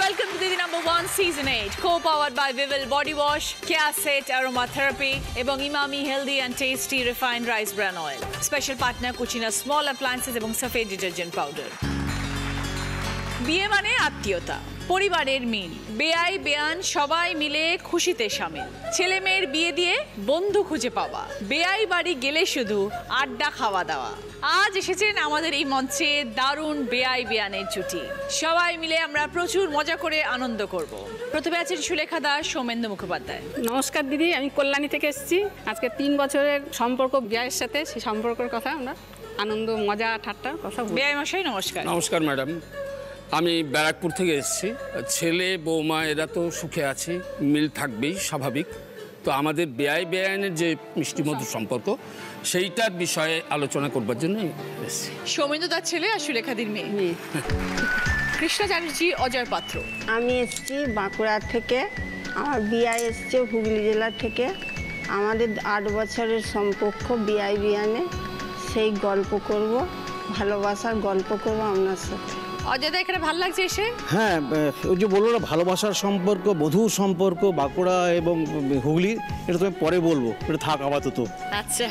Welcome to Didi #1 Season 8, co-powered by Vival Body Wash, Caset Aromatherapy, এবং Imami Healthy and Tasty Refined Rice Bran Oil. Special partner Cucina Small Appliances এবং Safed Detergent Powder. বিয়ে মানে আত্মীয়তা, পরিবারের মিল, বেয়াই বেয়ান সবাই মিলে খুশিতে শামিল। ছেলে মেয়ের বিয়ে দিয়ে বন্ধু খুঁজে পাওয়া, বেয়াই বাড়ি গেলে শুধু আড্ডা খাওয়া দাওয়া। আজ এসেছেন আমাদের এই মঞ্চে দারুণ বেয়াই বেয়ানের জুটি। সবাই মিলে আমরা প্রচুর মজা করে আনন্দ করব। প্রথমে আছেন সুলেখা দাস, সৌমেন্দু মুখোপাধ্যায়। নমস্কার দিদি, আমি কল্যাণী থেকে এসেছি। আজকে 3 বছরের সম্পর্ক বেয়াইয়ের সাথে, সেই সম্পর্কের কথা আমরা আনন্দ মজা ঠাট্টা কথা বলবো। বেয়াই মশাই নমস্কার। নমস্কার ম্যাডাম, আমি ব্যারাকপুর থেকে এসেছি। ছেলে বৌমা এরা তো সুখে আছে, মিল থাকবেই স্বাভাবিক। তো আমাদের বেয়াই বেয়াইনের যে মিষ্টিমধুর সম্পর্ক, সেইটার বিষয়ে আলোচনা করবার জন্য এসেছি। সৌমেন্দু তার ছেলে আর সুলেখাদির মেয়ে। কৃষ্ণা চ্যাটার্জি, অজয় পাত্র। আমি এসেছি বাঁকুড়া থেকে, আমার বিয়ে এসছে হুগলি জেলা থেকে। আমাদের 8 বছরের সম্পর্ক বিয়াই বিয়ানে, সেই গল্প করব, ভালোবাসার গল্প করব আপনার সাথে। অজয় দা, এখানে ভালো লাগছে এসে? হ্যাঁ, ওই যে বললো না ভালোবাসার সম্পর্ক, বধূর সম্পর্ক বাঁকুড়া এবং হুগলি, এটা তুমি পরে বলবো, এটা থাক আপাতত। আচ্ছা,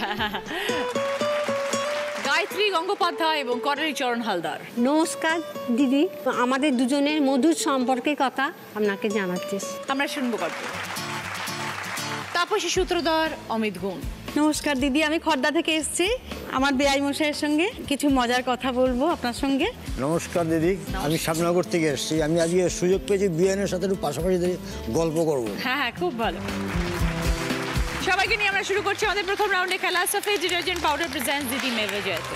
গায়ত্রী গঙ্গোপাধ্যায় এবং করেরি চরণ হালদার। নমস্কার দিদি, আমাদের দুজনের মধুর সম্পর্কের কথা আপনাকে জানাচ্ছি। আমরা শুনবো গল্প। তাপসী সূত্রধর, অমিত গুণ। নমস্কার দিদি, আমি খর্দা থেকে এসেছি। আমার বেয়াই মশাইয়ের সঙ্গে কিছু মজার কথা বলবো আপনার সঙ্গে। নমস্কার দিদি, আমি শ্যামনগর থেকে এসেছি। আমি আজকে সুযোগ পেয়েছি বিয়ানের সাথে একটু পাশাপাশি গল্প করবো। হ্যাঁ, খুব ভালো। সবাইকে নিয়ে আমরা শুরু করছি আমাদের প্রথম রাউন্ডে খেলা। সাফেদ ডিটারজেন্ট পাউডার প্রেজেন্টস দিদি মেভে জয়তে।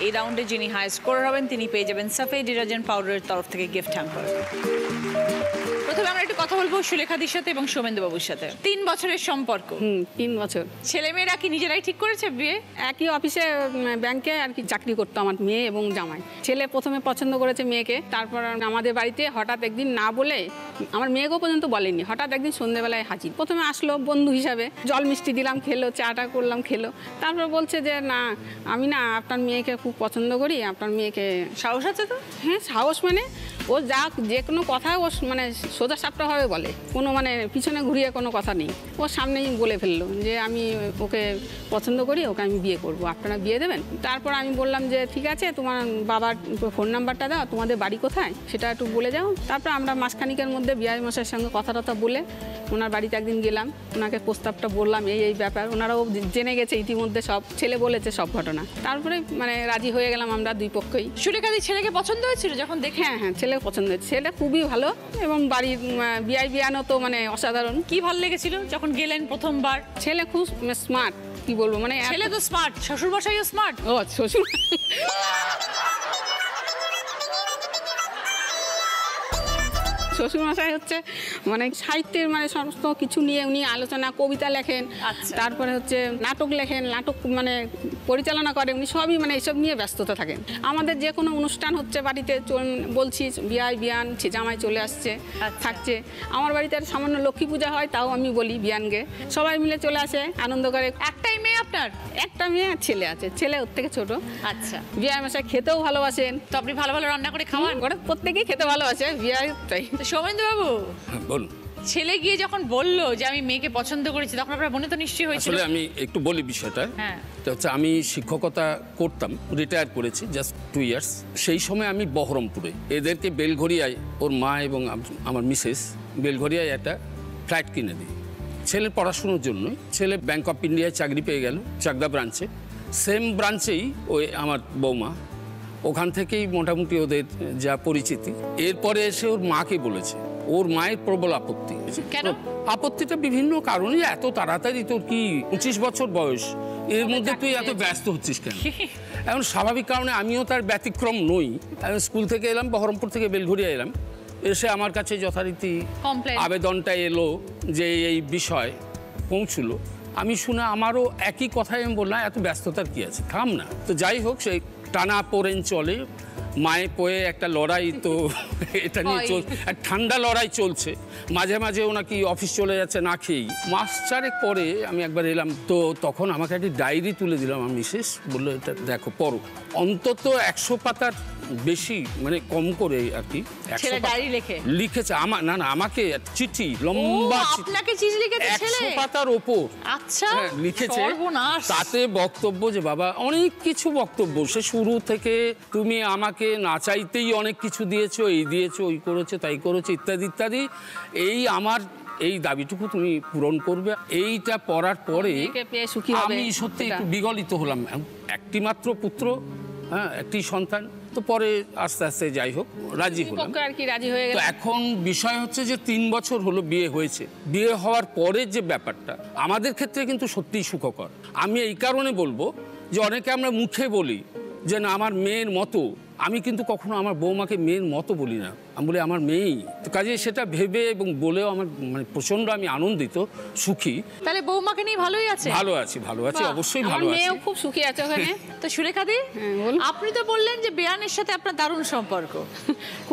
এই রাউন্ডে যিনি হাই স্কোরার হবেন তিনি পেয়ে যাবেন সাফেদ ডিটারজেন্ট পাউডারের তরফ থেকে গিফট হ্যাম্পার। প্রথমে আমরা একটু কথা বলবো সুলেখাদির সাথে এবং সৌমেন্দু বাবুর সাথে। 3 বছরের সম্পর্ক। 3 বছর। ছেলেমেয়েরা কি নিজেরাই ঠিক করেছে বিয়ে? একই অফিসে ব্যাংকে আর কি চাকরি করতো আমার মেয়ে এবং জামাই। ছেলে প্রথমে পছন্দ করেছে মেয়েকে, তারপর আমাদের বাড়িতে হঠাৎ একদিন না বলে, আমার মেয়েকেও পর্যন্ত বলেনি, হঠাৎ একদিন সন্ধ্যেবেলায় হাজির। প্রথমে আসলো বন্ধু হিসাবে, জল মিষ্টি দিলাম, খেলো, চাটা করলাম, খেলো। তারপর বলছে যে না, আমি না আপনার মেয়েকে খুব পছন্দ করি, আপনার মেয়েকে। সাহস আছে তো? হ্যাঁ, সাহস মানে ও যা যে কোনো কথা ও মানে সোজা সাপটাভাবে বলে, কোনো মানে পিছনে ঘুরিয়ে কোনো কথা নেই। ও সামনেই বলে ফেললো যে আমি ওকে পছন্দ করি, ওকে আমি বিয়ে করব, আপনারা বিয়ে দেবেন? তারপর আমি বললাম যে ঠিক আছে, তোমার বাবার ফোন নাম্বারটা দাও, তোমাদের বাড়ি কোথায় সেটা একটু বলে যাও। তারপর আমরা মাসখানিকের মধ্যে বিয়াই মশাইয়ের সঙ্গে কথা বলে ওনার বাড়িতে একদিন গেলাম, ওনাকে প্রস্তাবটা বললাম, এই ব্যাপার। ওনারাও জেনে গেছে ইতিমধ্যে, সব ছেলে বলেছে সব ঘটনা। তারপরে মানে রাজি হয়ে গেলাম আমরা দুই পক্ষই। সুলেখাদির ছেলেকে পছন্দ হয়েছিল যখন দেখে? হ্যাঁ, ছেলে পছন্দ হয়েছে। ছেলে খুবই ভালো এবং বাড়ির বিয়াই বিয়ানও তো মানে অসাধারণ। কি ভালো লেগেছিল যখন গেলেন প্রথমবার? ছেলে খুব স্মার্ট, কি বলবো, মানে ছেলে তো স্মার্ট, শ্বশুর মশাইও স্মার্ট। ও শ্বশুর শ্বশুরমশাই হচ্ছে মানে সাহিত্যের মানে সমস্ত কিছু নিয়ে উনি আলোচনা, কবিতা লেখেন, তারপরে হচ্ছে নাটক লেখেন, নাটক মানে পরিচালনা করেন উনি, সবই মানে এইসব নিয়ে ব্যস্ততা থাকেন। আমাদের যে কোনো অনুষ্ঠান হচ্ছে বাড়িতে, বলছি বিয়াই বিয়ান জামাই চলে আসছে, থাকছে। আমার বাড়িতে আর সামান্য লক্ষ্মী পূজা হয়, তাও আমি বলি বিয়ানকে, সবাই মিলে চলে আসে, আনন্দ করে। একটাই মেয়ে আপনার? একটা মেয়ে আর ছেলে আছে, ছেলে ওর থেকে ছোট। আচ্ছা। বিয়াই মশাই খেতেও ভালোবাসেন। তো আপনি ভালো ভালো রান্না করে খাওয়ান? ওরা প্রত্যেকেই খেতে ভালোবাসে, বিয়াই। সৌমেন্দু বাবু, বলুন। ছেলে গিয়ে যখন বললো যে আমি মেয়েকে পছন্দ করেছি, তখন আপনার মনে তো নিশ্চয়ই হয়েছিল? আসলে আমি একটু বলি বিষয়টা। হ্যাঁ। তো হচ্ছে আমি শিক্ষকতা করতাম, রিটায়ার করেছি জাস্ট 2 ইয়ার্স। সেই সময় আমি বহরমপুরে এদেরকে বেলঘরিয়ায়, ওর মা এবং আমার মিসেস বেলঘরিয়ায় একটা ফ্ল্যাট কিনে দিই ছেলের পড়াশুনোর জন্যই। ছেলে ব্যাংক অফ ইন্ডিয়ায় চাকরি পেয়ে গেল চাকদা ব্রাঞ্চে। সেম ব্রাঞ্চেই ওই আমার বৌমা, ওখান থেকেই মোটামুটি ওদের যা পরিচিতি। এরপরে এসে ওর মাকে বলেছে, ওর মায়ের প্রবল আপত্তি। কেন? আপত্তিটা বিভিন্ন কারণে, এত তাড়াতাড়ি তোর কি 25 বছর বয়স, এর মধ্যে তুই এত ব্যস্ত হচ্ছিস কেন? এখন স্বাভাবিক কারণে আমিও তার ব্যতিক্রম নই। আমি স্কুল থেকে এলাম, বহরমপুর থেকে বেলঘরিয়া এলাম, এসে আমার কাছে যথারীতি আবেদনটা এলো যে এই বিষয় পৌঁছলো। আমি শুনে আমারও একই কথাই আমি বললাম, এত ব্যস্ততার কি আছে, থাম না। তো যাই হোক, সেই টানা পোড়েন চলে, মায়ে পয়ে একটা লড়াই তো এটা নিয়ে ঠান্ডা লড়াই চলছে। মাঝে মাঝে ওনাকে অফিস চলে যাচ্ছে না খেয়েই। মাস 4 পরে আমি একবার এলাম, তো তখন আমাকে একটা ডায়েরি তুলে দিলাম আমার মিসেস, বললো এটা দেখো পড়ো। অন্তত 100 পাতার বেশি, মানে কম করে আর কি লিখেছে। আমার না আমাকে চিঠি, লম্বা চিঠি 100 পাতার ওপর লিখেছে। তাতে বক্তব্য যে বাবা অনেক কিছু বক্তব্য, সে শুরু থেকে তুমি আমাকে না চাইতেই অনেক কিছু দিয়েছো, এই দিয়েছো, ওই করেছো, তাই করেছো, ইত্যাদি ইত্যাদি। এই আমার এই দাবিটুকু তুমি পূরণ করবে। এইটা পড়ার পরে আমি সত্যি একটু বিগলিত হলাম। একটি মাত্র পুত্র, হ্যাঁ, একটি সন্তান। তো পরে আস্তে আস্তে যাই হোক রাজি হলাম। তো এখন বিষয় হচ্ছে যে 3 বছর হলো বিয়ে হয়েছে। বিয়ে হওয়ার পরে যে ব্যাপারটা আমাদের ক্ষেত্রে কিন্তু সত্যিই সুখকর। আমি এই কারণে বলবো যে অনেকে আমরা মুখে বলি যে না আমার মেয়ের মতো, আমি কিন্তু কখনো আমার বৌমাকে মেয়ের মতো বলি না, আমি বলি আমার মেয়েই। তো কাজে সেটা ভেবে এবং বলেও আমার মানে প্রচন্ড আমি আনন্দিত, সুখী। তাহলে বৌমাকে নিয়ে ভালোই আছে? ভালো আছি, অবশ্যই ভালো আছি। মেয়েও খুব সুখী আছে ওখানে। তো সুলেখা দি, আপনি তো বললেন যে বেয়ানের সাথে আপনার দারুণ সম্পর্ক।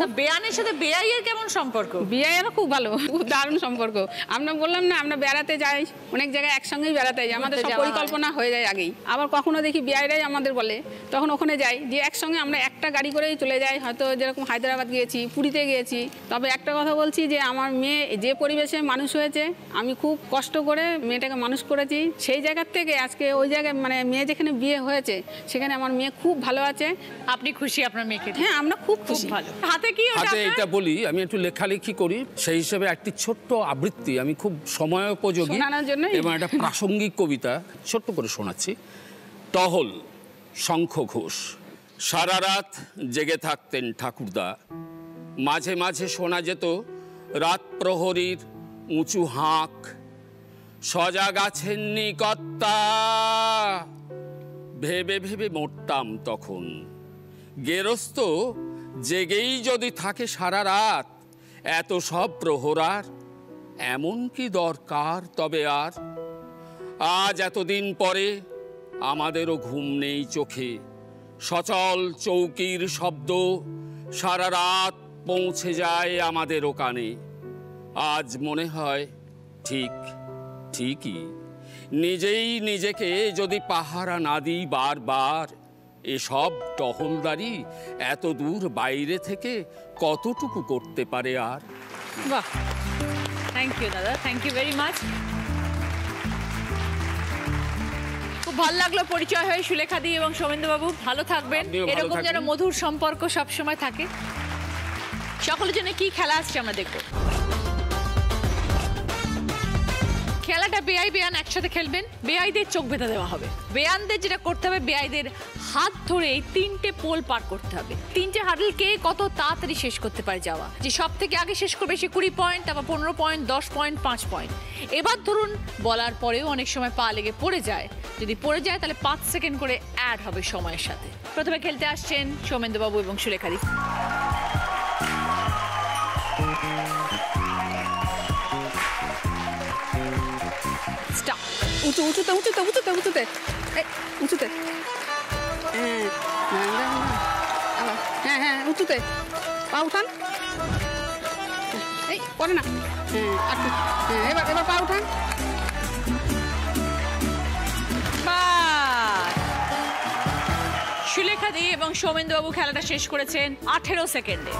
তা বেয়ানের সাথে বেয়াইয়ের কেমন সম্পর্ক? বেয়াইয়েরও খুব ভালো, খুব দারুণ সম্পর্ক। আমরা বললাম না, আমরা বেড়াতে যাই, অনেক জায়গায় একসঙ্গেই বেড়াতে যাই, আমাদের সব পরিকল্পনা হয়ে যায় আগেই। আবার কখনো দেখি বেয়াইরাই আমাদের বলে, তখন ওখানে যাই, যে একসঙ্গে আমরা একটা গাড়ি করেই চলে যাই। হয়তো যেরকম হায়দ্রাবাদ গিয়েছি, পুরীতে গিয়েছি। তবে একটা কথা বলছি যে আমার মেয়ে যে পরিবেশে মানুষ হয়েছে, আমি খুব কষ্ট করে মেয়েটাকে মানুষ করেছি। সেই জায়গার থেকে আজকে ওই জায়গায় মানে মেয়ে যেখানে বিয়ে হয়েছে সেখানে আমার মেয়ে খুব ভালো আছে। আপনি খুশি আপনার মেয়েকে? হ্যাঁ, আমরা খুব খুশি। হাতে কি? হাতে এটা বলি, আমি একটু লেখালেখি করি, সেই হিসেবে একটি ছোট্ট আবৃত্তি আমি খুব সময়োপযোগী এবং একটা প্রাসঙ্গিক কবিতা ছোট্ট করে শোনাচ্ছি। টহল, শঙ্খ ঘোষ। সারা রাত জেগে থাকতেন ঠাকুরদা। মাঝে মাঝে শোনা যেত রাত প্রহরীর উঁচু হাঁক। সজাগ আছেন নিকর্তা, ভেবে ভেবে মরতাম তখন। গেরস্ত জেগেই যদি থাকে সারা রাত, এত সব প্রহরার এমন কি দরকার তবে আর? আজ এতদিন পরে আমাদেরও ঘুম নেই চোখে। সচল চৌকির শব্দ সারা রাত পৌঁছে যায় আমাদেরও কানে। আজ মনে হয় ঠিকই নিজেই নিজেকে যদি পাহারা না দিই বারবার, এসব টহলদারি এত দূর বাইরে থেকে কতটুকু করতে পারে আর? বাহ, থ্যাংক ইউ দাদা, থ্যাংক ইউ ভেরি মাচ। খুব ভালো লাগলো পরিচয় হয়ে সুলেখা দি এবং সৌমেন্দ্র বাবু। ভালো থাকবেন, এরকম যেন মধুর সম্পর্ক সবসময় থাকে। সকলের জন্য কি খেলা আসছে আমরা দেখবো। খেলাটা বেয়াই বেয়ান একসাথে খেলবেন। বেয়াইদের চোখ বেঁধে দেওয়া হবে। বেয়ানদের যেটা করতে হবে, বেয়াইদের হাত ধরে 3টে পোল পার করতে হবে। 3টে হার্ডল কে কত তাড়াতাড়ি শেষ করতে পারে যাওয়া, যে সব থেকে আগে শেষ করবে সে 20 পয়েন্ট, তারপর 15 পয়েন্ট, 10 পয়েন্ট, 5 পয়েন্ট। এবার ধরুন বলার পরেও অনেক সময় পা লেগে পড়ে যায়, যদি পড়ে যায় তাহলে 5 সেকেন্ড করে অ্যাড হবে সময়ের সাথে। প্রথমে খেলতে আসছেন সৌমেন্দ্র বাবু এবং সুলেখা দি। উঁচুতে উঁচুতে উঁচুতে উঁচুতে উঁচুতে, হ্যাঁ হ্যাঁ উঁচুতে পা উঠান। এই করে না, হ্যাঁ এবার পা উঠান। সুলেখা দি এবং সৌমেন্দ্র বাবু খেলাটা শেষ করেছেন 18 সেকেন্ডে।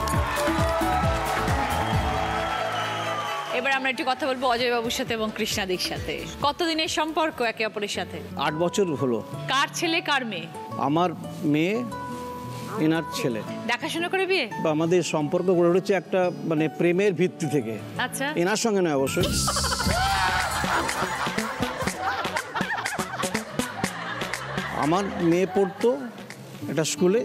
এবার আমরা একটু কথা বলবো অজয় বাবুর সাথে এবং কৃষ্ণাদির সাথে। কতদিনের সম্পর্ক একে অপরের সাথে? 8 বছর হলো। কার ছেলে কার মেয়ে? আমার মেয়ে, এনার ছেলে। দেখাশোনা করে বিয়ে? আমাদের সম্পর্ক গড়ে উঠেছে একটা মানে প্রেমের ভিত্তি থেকে। আচ্ছা, এনার সঙ্গে নয় অবশ্যই। আমার মেয়ে পড়তো একটা স্কুলে,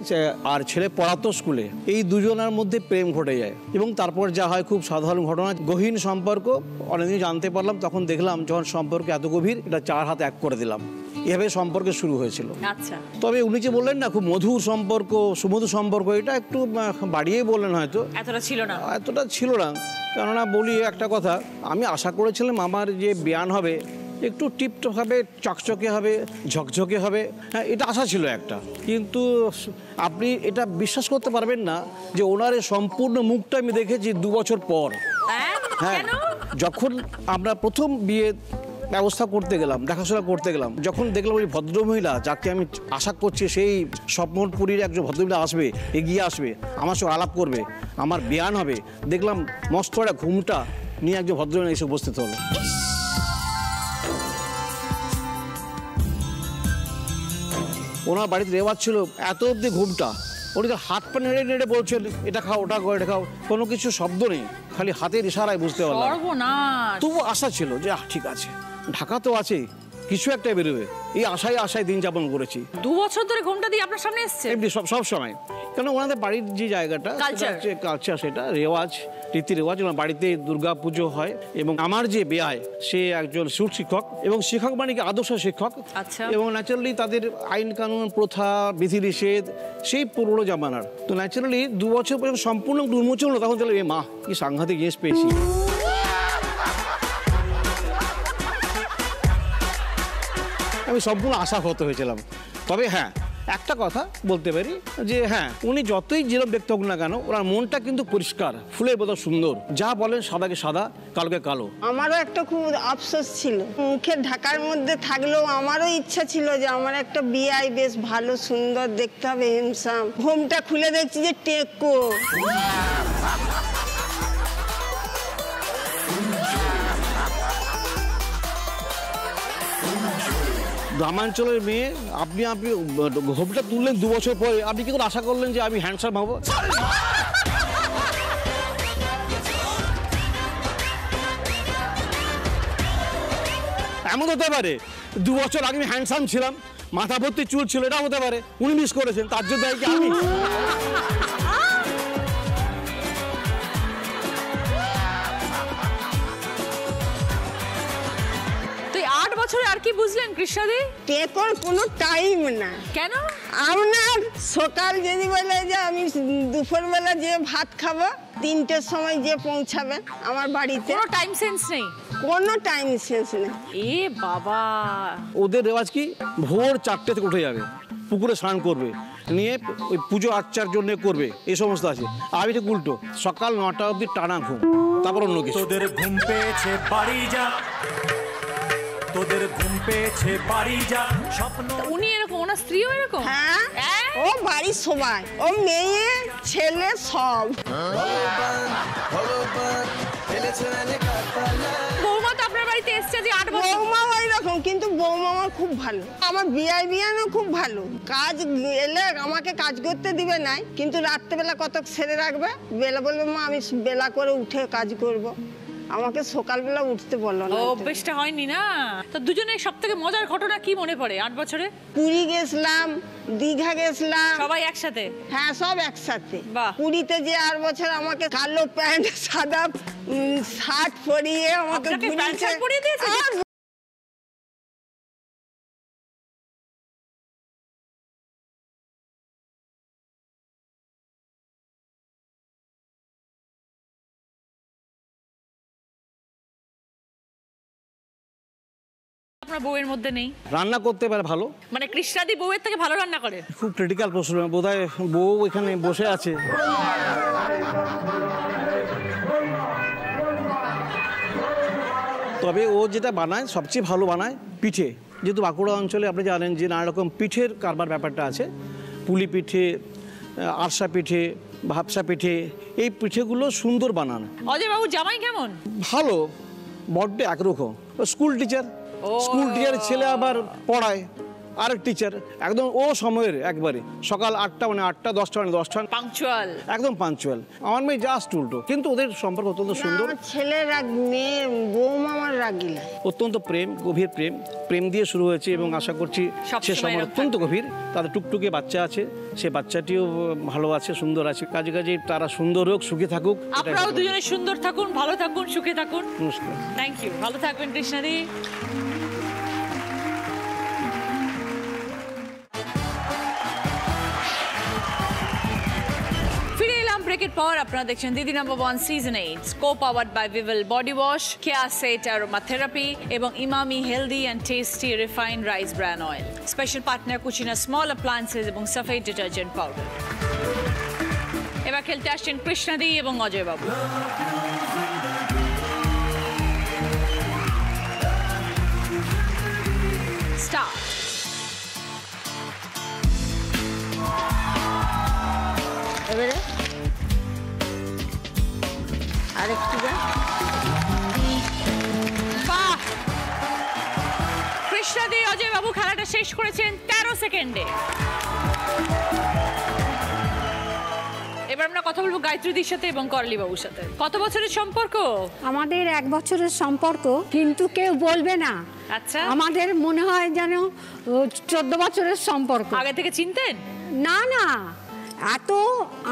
আর ছেলে পড়াতো স্কুলে। এই দুজনের মধ্যে প্রেম ঘটে যায় এবং তারপর যা হয় খুব সাধারণ ঘটনা, গহীন সম্পর্ক। অনেকদিন জানতে পারলাম, তখন দেখলাম যখন সম্পর্ক এত গভীর, এটা 4 হাত 1 করে দিলাম। এভাবে সম্পর্ক শুরু হয়েছিল। আচ্ছা, তবে উনি যে বললেন না খুব মধুর সম্পর্ক, সুমধুর সম্পর্ক, এটা একটু বাড়িয়েই বললেন হয়তো। এতটা ছিল না। কেননা বলি একটা কথা, আমি আশা করেছিলাম আমার যে বিয়ান হবে একটু টিপটপ হবে, চকচকে হবে, ঝকঝকে হবে, হ্যাঁ এটা আশা ছিল একটা। কিন্তু আপনি এটা বিশ্বাস করতে পারবেন না যে ওনার এই সম্পূর্ণ মুখটা আমি দেখেছি 2 বছর পর। হ্যাঁ, যখন আমরা প্রথম বিয়ে ব্যবস্থা করতে গেলাম, দেখাশোনা করতে গেলাম, যখন দেখলাম ওই ভদ্রমহিলা যাকে আমি আশা করছি সেই স্বপ্নপুরীর একজন ভদ্রমহিলা আসবে, এগিয়ে আসবে, আমার সঙ্গে আলাপ করবে, আমার বিয়ান হবে, দেখলাম মস্ত একটা ঘুমটা নিয়ে একজন ভদ্রমহিলা এসে উপস্থিত হলো। ওনার বাড়িতে রেওয়াজ ছিল এত অবধি ঘুমটা, উনি তো হাত পা নেড়ে নেড়ে বলছেন এটা খাও ওটা খাও এটা খাও, কোনো কিছু শব্দ নেই, খালি হাতের ইশারায় বুঝতে পারলাম। তবু আশা ছিল যে ঠিক আছে, ঢাকা তো আছে, কিছু একটা বেরোবে, এই আশায় দিন যাপন করেছি। 2 বছর ধরে ঘুমটা দিয়ে আপনার সামনে এসছে এমনি সব সময়, কেন ওনাদের বাড়ির যে জায়গাটা কালচার, সেটা রেওয়াজ, রীতি রেওয়াজ। ওনার বাড়িতে দুর্গা পুজো হয় এবং আমার যে বেয়ায় সে একজন সুর শিক্ষক, এবং শিক্ষক মানে কি আদর্শ শিক্ষক, এবং ন্যাচারালি তাদের আইন কানুন প্রথা বিধিনিষেধ সেই পুরোনো জামানার। তো ন্যাচারালি 2 বছর পর্যন্ত সম্পূর্ণ উন্মোচন হলো, তখন চলে মা কি সাংঘাতিক জিনিস পেয়েছি। আমি সম্পূর্ণ আশাহত হয়েছিলাম। তবে হ্যাঁ, একটা কথা বলতে পারি যে হ্যাঁ, উনি যতই যেরকম ব্যক্তি হোক না কেন, ওনার মনটা কিন্তু পরিষ্কার, ফুলের মতো সুন্দর, যা বলেন সাদাকে সাদা, কালোকে কালো। আমারও একটা খুব আফসোস ছিল, মুখের ঢাকার মধ্যে থাকলেও আমারও ইচ্ছা ছিল যে আমার একটা বিয়াই বেশ ভালো সুন্দর দেখতে হবে, হ্যান্ডসাম। ঘুমটা খুলে দেখছি যে টেকো। গ্রামাঞ্চলের মেয়ে, আপনি ঘোমটা তুললেন 2 বছর পরে, আপনি কি করে আশা করলেন যে আমি হ্যান্ডসাম হব? এমন হতে পারে 2 বছর আগে আমি হ্যান্ডসাম ছিলাম, মাথা ভর্তি চুল ছিল, এটা হতে পারে উনি মিস করেছেন, তার জন্য কি আমি? আর কি বুঝলেন কৃষ্ণাদি? টেকর কোনো টাইম না। কেন? আপনার সকাল যদি বলে যে আমি দুপুরবেলা যে ভাত খাবো, 3টের সময় যে পৌঁছাবে আমার বাড়িতে, কোনো টাইম সেন্স নেই, কোনো টাইম সেন্স নেই। এ বাবা, ওদের রেওয়াজ কি ভোর 4টে থেকে উঠে যাবে, পুকুরে স্নান করবে, নিয়ে ওই পুজো আর্চার জন্য করবে, এই সমস্ত আছে। আর এটা উল্টো, সকাল 9টা অবধি টানা ঘুম, তারপর অন্য কিছু। তোদের ঘুম পেয়েছে বাড়ি যা, তোদের ঘুম পেয়েছে বাড়ি যা স্বপ্ন। উনি এরকম, ওনার স্ত্রীও এরকম? হ্যাঁ, ও বাড়ির সবাই, ও মেয়ে ছেলে সব। বৌমা তো আপনার বাড়িতে এসছে যে 8 বছর। বৌমা ওই রকম, কিন্তু বৌমা আমার খুব ভালো, আমার বিয়ানও খুব ভালো। কাজ এলে আমাকে কাজ করতে দিবে নাই, কিন্তু রাত্রেবেলা কত সেরে রাখবে, বেলা বলবে মা আমি বেলা করে উঠে কাজ করব, আমাকে সকালবেলা উঠতে বললো না। অভ্যেসটা হয়নি না। তো দুজনের সবথেকে মজার ঘটনা কি মনে পড়ে 8 বছরে? পুরী গেছিলাম, দীঘা গেছিলাম, সবাই একসাথে? হ্যাঁ, সব একসাথে। পুরীতে যে 8 বছর আমাকে কালো প্যান্ট সাদা শার্ট পরিয়ে আমাকে পরিয়ে দিয়েছে। আপনার বউয়ের মধ্যে নেই? রান্না করতে পারে ভালো, মানে কৃষ্ণাদি বউয়ের থেকে ভালো রান্না করে? খুব ক্রিটিক্যাল প্রশ্ন, বোধহয় বউ এখানে বসে আছে। তবে ও যেটা বানায় সবচেয়ে ভালো বানায় পিঠে, যেহেতু বাঁকুড়া অঞ্চলে আপনি জানেন যে নানা রকম পিঠের কারবার ব্যাপারটা আছে, পুলি পিঠে, আরসা পিঠে, ভাপসা পিঠে, এই পিঠেগুলো সুন্দর বানান। অজয় বাবু জামাই কেমন? ভালো, বড্ড একরকম, স্কুল টিচার, স্কুল টিচারের ছেলে আবার পড়ায়, আরেক টিচার, একদম ও সময়ের একবারে, সকাল 8টা মানে 8টা, 10টা মানে 10টা, পাংচুয়াল, একদম পাংচুয়াল। আমার মেয়ে জাস্ট উল্টো, কিন্তু ওদের সম্পর্ক অত্যন্ত সুন্দর। ছেলের রাগ, মেয়ে বৌমা আমার রাগিলা, অত্যন্ত প্রেম, গভীর প্রেম দিয়ে শুরু হয়েছে এবং আশা করছি সে সময় অত্যন্ত গভীর। তাদের টুকটুকে বাচ্চা আছে, সে বাচ্চাটিও ভালো আছে, সুন্দর আছে। কাজে কাজে তারা সুন্দর হোক, সুখে থাকুক। আপনারাও দুজনে সুন্দর থাকুন, ভালো থাকুন, সুখে থাকুন। নমস্কার, থ্যাংক ইউ, ভালো থাকবেন কৃষ্ণাদি। ব্রেকের পর আপনারা দেখছেন দিদি number 1 season 8 co-powered by Vival Body Wash, Kia Set Aromatherapy এবং Emami healthy and tasty refined rice bran oil. Special partner Cucina small appliances এবং সাফেদ ডিটারজেন্ট পাউডার। এবার খেলতে আসছেন কৃষ্ণাদি এবং অজয় বাবু। স্টার্ট। এবারে আরেকটু যা। বাহ! কৃষ্ণাদি অজয় বাবু খেলাটা শেষ করেছেন 13 সেকেন্ডে। এবার আমরা কথা বলবো গায়ত্রীদির সাথে এবং করলি বাবুর সাথে। কত বছরের সম্পর্ক? আমাদের 1 বছরের সম্পর্ক, কিন্তু কেউ বলবে না। আচ্ছা, আমাদের মনে হয় যেন 14 বছরের সম্পর্ক। আগে থেকে চিনতেন? না না, এত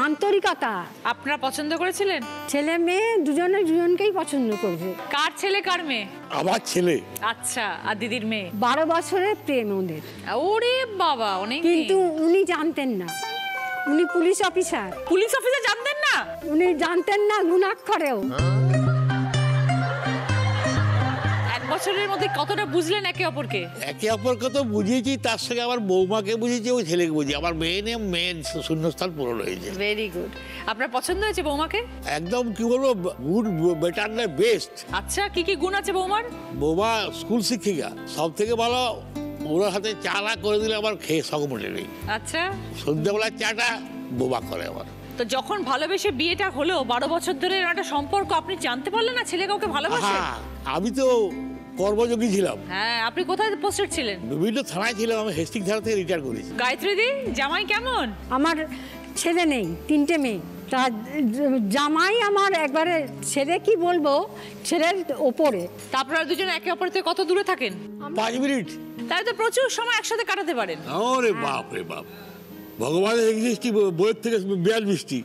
আন্তরিকতা। আপনারা পছন্দ করেছিলেন? ছেলে মেয়ে দুজনকেই পছন্দ করবে। কার ছেলে কার মেয়ে? আমার ছেলে। আচ্ছা, আর দিদির মেয়ে? 12 বছরের প্রেম ওদের। ওরে বাবা, অনেক। কিন্তু উনি জানতেন না, উনি পুলিশ অফিসার। পুলিশ অফিসার জানতেন না? উনি জানতেন না গুণাক্ষরেও। 1 বছরের মধ্যে কতটা বুঝলেন একে অপরকে? একে অপরকে তো বুঝিয়েছি, তার সঙ্গে আমার বৌমাকে বুঝিয়েছি, ওই ছেলেকে বুঝিয়ে আমার মেন শূন্যস্থান পূরণ হয়েছে। Very good. আপনার পছন্দ হয়েছে বৌমাকে? একদম কি বলবো, গুড, বেটার না বেস্ট। আচ্ছা, কি কি গুণ আছে বৌমার? বৌমা স্কুল শিক্ষিকা, সব থেকে ভালো। ওনার হাতে চা না করে দিলে আমার খেয়ে সকমটে নেই। আচ্ছা, সন্ধ্যাবেলার চাটা বৌমা করে আমার। তো যখন ভালোবেসে বিয়েটা হলো, 12 বছর ধরে একটা সম্পর্ক, আপনি জানতে পারলেন না ছেলে কাউকে ভালোবাসে? হ্যাঁ, আমি তো কর্মযোগী ছিলাম। হ্যাঁ, আপনি কোথায় পোস্টেড ছিলেন? বিভিন্ন থানায় ছিলাম, আমি হেস্টিং থানা থেকে রিটায়ার করেছি। গায়ত্রীদি, জামাই কেমন? আমার ছেলে নেই, 3টে মেয়ে। তা জামাই আমার একবারে, ছেলে কি বলবো, ছেলের ওপরে। তারপর দুজন একে অপর থেকে কত দূরে থাকেন? 5 মিনিট। তাই তো প্রচুর সময় একসাথে কাটাতে পারেন। ওরে বাপ রে বাপ, ভগবানের এক্সিস্টি বইয়ের থেকে বিয়াল মিষ্টি।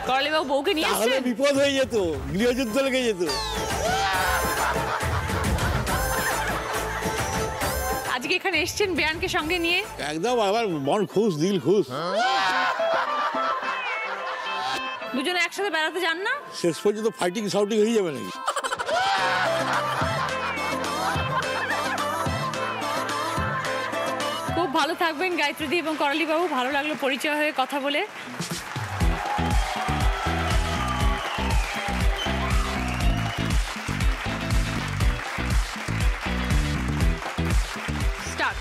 করলি বাবু বউকে নিয়ে তাহলে আসছেন? বিপদ হয়ে যেত, গৃহযুদ্ধ লেগে যেত। আজকে এখানে এসেছেন বেয়ানকে সঙ্গে নিয়ে? একদম, আমার মন খুশ, দিল খুশ। দুজনে একসাথে বেড়াতে যান না? শেষ পর্যন্ত ফাইটিং শাউটিং হয়ে যাবে নাকি? খুব ভালো থাকবেন গায়ত্রীদি এবং করলি বাবু। ভালো লাগলো পরিচয় হয়ে কথা বলে। স্টার্ট।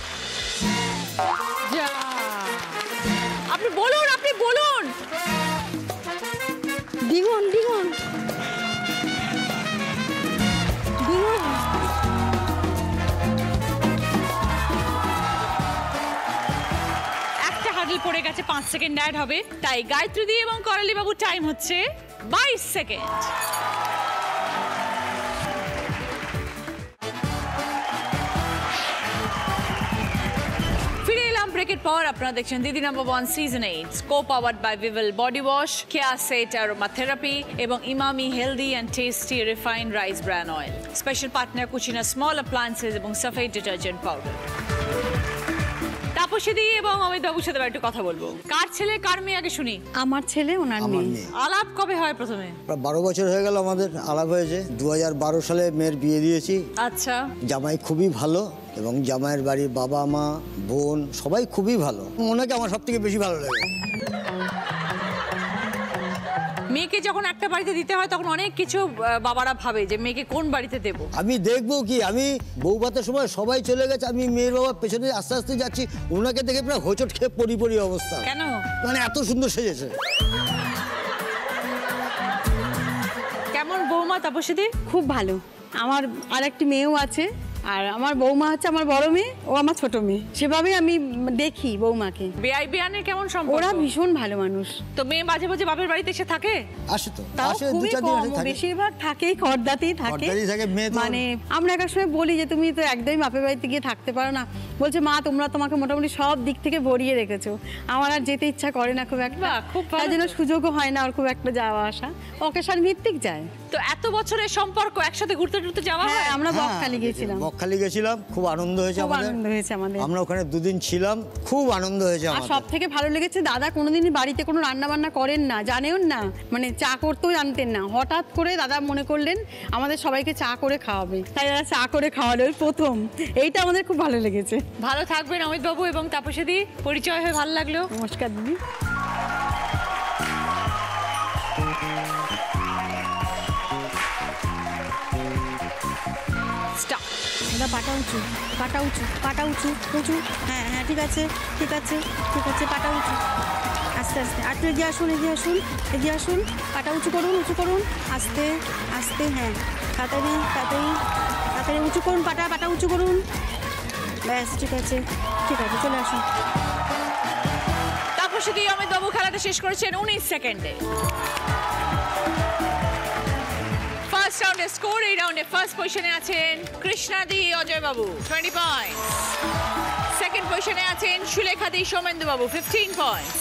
আপনি বলুন, আপনি বলুন। দ্বিগুণ দ্বিগুণ দ্বিগুণ। একটা হার্ডল পড়ে গেছে, 5 সেকেন্ড অ্যাড হবে। তাই গায়ত্রীদি এবং করলি বাবু টাইম হচ্ছে 22 সেকেন্ড। ফিরে এলাম ব্রেকের পর। আপনারা দেখছেন দিদি number 1 season 8 co-powered by Vival Body Wash, Kia Set Aromatherapy এবং Emami healthy and tasty refined rice bran oil. Special partner Cucina small appliances এবং সাফেদ ডিটারজেন্ট পাউডার। তাপসীদি এবং অমিত বাবুর সাথে একটু কথা বলবো। কার ছেলে কার মেয়ে আগে শুনি? আমার ছেলে, ওনার মেয়ে। আলাপ কবে হয় প্রথমে? প্রায় 12 বছর হয়ে গেল আমাদের আলাপ হয়েছে। 2012 সালে মেয়ের বিয়ে দিয়েছি। আচ্ছা, জামাই খুবই ভালো এবং জামাইয়ের বাড়ির বাবা মা বোন সবাই খুবই ভালো। ওনাকে আমার সব থেকে বেশি ভালো লাগে। মেয়েকে যখন একটা বাড়িতে দিতে হয় তখন অনেক কিছু বাবারা ভাবে যে মেয়েকে কোন বাড়িতে দেব। আমি দেখবো কি, আমি বউ ভাতের সময় সবাই চলে গেছে, আমি মেয়ের বাবার পেছনে আস্তে আস্তে যাচ্ছি, ওনাকে দেখে প্রায় হোঁচট খেয়ে পরি অবস্থা। কেন? মানে এত সুন্দর সেজেছে। কেমন বৌমা তাপসীদি? খুব ভালো। আমার আর একটি মেয়েও আছে, আর আমার বৌমা হচ্ছে আমার বড় মেয়ে, ও আমার ছোট মেয়ে। সেভাবে আমি দেখি বৌমাকে। বেয়াই বেয়ানের কেমন সম্পর্ক? ওরা ভীষণ ভালো মানুষ। তো মেয়ে মাঝে মাঝে বাপের বাড়িতে এসে থাকে? আসে তো, তাও আসে খুবই 2-4 দিন কম, আসে থাকে। বেশিরভাগ থাকেই খড়দাতেই থাকে। খড়দাতেই থাকে, মেয়ে তো- মানে আমরা এক সময় বলি যে তুমি তো একদমই বাপের বাড়িতে গিয়ে থাকতে পারো না। বলছে মা তোমরা তোমাকে মোটামুটি সব দিক থেকে ভরিয়ে রেখেছো, আমার আর যেতে ইচ্ছা করে না খুব একটা। বাহ, খুব ভালো তার জন্য তো। সুযোগও হয় না আর খুব একটা যাওয়া আসা। অকেশন ভিত্তিক যায়। তো এত বছরের সম্পর্ক, একসাথে ঘুরতে টুরতে যাওয়া হ্যাঁ, হয়? আমরা হ্যাঁ, বকখালি গিয়েছিলাম। বকখালি গেছিলাম, খুব আনন্দ হয়েছে খুব আমাদের। আনন্দ হয়েছে আমাদের। আমরা ওখানে 2 দিন ছিলাম, খুব আনন্দ হয়েছে আর আমাদের। সব থেকে ভালো লেগেছে দাদা কোনোদিনই বাড়িতে কোনো রান্না বান্না করেন না, জানেও না, মানে চা করতেও জানতেন না। হঠাৎ করে দাদা মনে করলেন আমাদের সবাইকে চা করে খাওয়াবে, তাই দাদা চা করে খাওয়ালো ওই প্রথম। এইটা আমাদের খুব ভালো লেগেছে। ভালো থাকবেন অমিত বাবু এবং তাপসী দি, পরিচয় হয়ে ভালো লাগলো। নমস্কার দিদি। স্টপ। দাদা পাটা উঁচু, পাটা উঁচু, পাটা উঁচু, উঁচু। হ্যাঁ হ্যাঁ, ঠিক আছে ঠিক আছে ঠিক আছে, পাটা উঁচু, আস্তে আস্তে। আর এগিয়ে আসুন, এগিয়ে আসুন, এগিয়ে আসুন। পাটা উঁচু করুন, উঁচু করুন, আস্তে আস্তে। হ্যাঁ, তাড়াতাড়ি তাড়াতাড়ি তাড়াতাড়ি উঁচু করুন, পাটা পাটা উঁচু করুন। ব্যাস, ঠিক আছে ঠিক আছে, চলে আসুন। তাপসী দি, অমিত বাবু খেলাটা শেষ করেছেন 19 সেকেন্ডে। ফার্স্ট রাউন্ডের স্কোর, এই রাউন্ডে ফার্স্ট পজিশনে আছেন কৃষ্ণা দি, অজয় বাবু 20 পয়েন্টস। সেকেন্ড পজিশনে আছেন সুলেখা দি, সৌমেন্দু বাবু 15 পয়েন্টস।